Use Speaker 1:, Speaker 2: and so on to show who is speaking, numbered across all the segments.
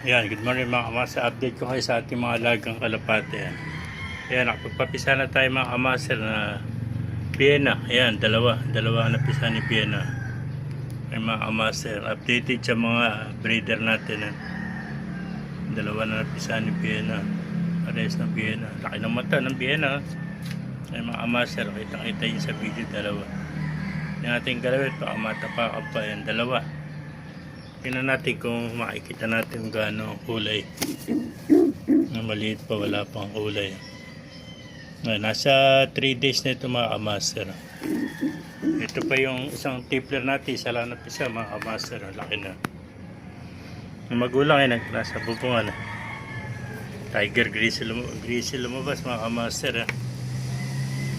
Speaker 1: Ayan, good morning mga kamasa. Update ko kayo sa ating mga alagang kalapate. Ayan, nakapagpapisa na tayo mga kamasa na Vienna. Ayan, dalawa ang napisa ni Vienna. Ay mga kamasa, updated sa mga breeder natin. Dalawa na napisa ni Vienna. Pares ng Vienna. Laki ng mata ng Vienna. Ay mga kamasa, kita yun sa video, dalawa. Yung ating galawit, baka matapakan pa yan, dalawa. Tingnan natin kung makikita natin kung gaano ang kulay. Maliit pa, wala pang kulay. Nasa 3 days na ito mga kamaster. Ito pa yung isang tipler natin, isa lang napisa mga kamaster. Laki na. Ang magulang ay nasa bubungan. Tiger grizzly lumabas mga kamaster.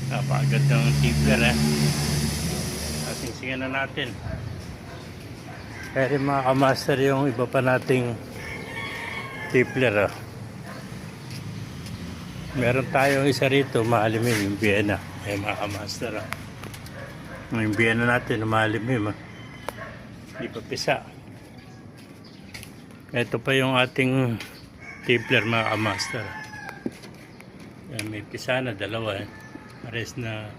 Speaker 1: Napakagandang tipler. Singsingan na natin. Pero mga kamaster yung iba pa nating tipler. Meron tayong isa rito, maalimim yung Vienna. Mga kamaster. Yung Vienna natin, maalimim. Hindi pa pisa. Ito pa yung ating tipler mga kamaster. May pisa na, dalawa. Pares na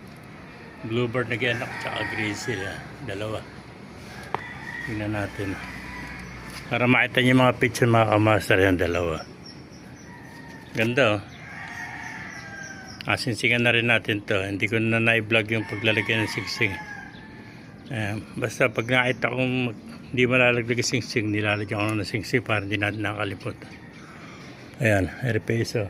Speaker 1: bluebird na ganak, tsaka grizzly. Dalawa. Tingnan natin para makita niyo mga picture mga kamaster, yung dalawa. Ganda Sinsingan na rin natin to. Hindi ko na na-vlog yung paglalagay ng singsing. Basta pag nakita kong hindi malalaglag yung singsing, nilalagyan ko ng singsing para hindi natin nakalimutan. Ayan, repeso.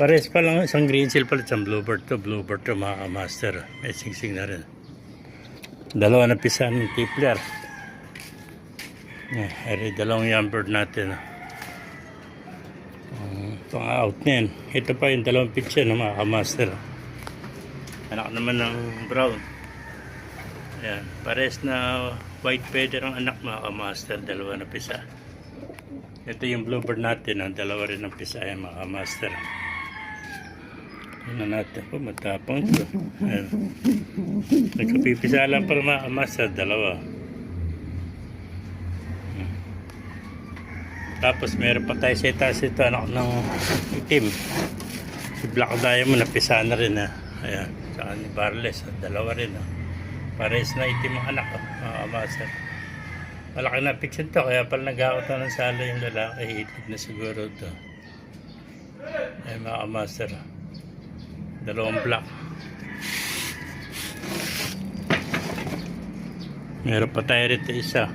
Speaker 1: Pares pa lang, isang grizzly pala, isang bluebird to mga kamaster. May singsing na rin. Dalawa na pisa ng tipler. Dalawang young bird natin. Itong out na yan. Ito pa yung dalawang picture ng mga kamaster. Anak naman ng brown. Ayan. Pares na white feather ang anak mga kamaster. Dalawa na pisa. Ito yung bluebird natin. Dalawa rin ang pisa yan mga kamaster. Tignan natin po. Matapang ito. Nagkapipisa lang para mga kamaster. Dalawa. Tapos meron pa tayo sa itaas ito, anak ng itim. Si Black Diamond, napisa na rin. Ayan, saka ni Barles, dalawa rin. Pares na itim ang anak, mga kamaster. Malaki na picture to, kaya pala nag-aot na ng sala yung lalaki. Itlog na siguro ito. Ayan mga kamaster. Dalawang black. Meron pa tayo rito isa.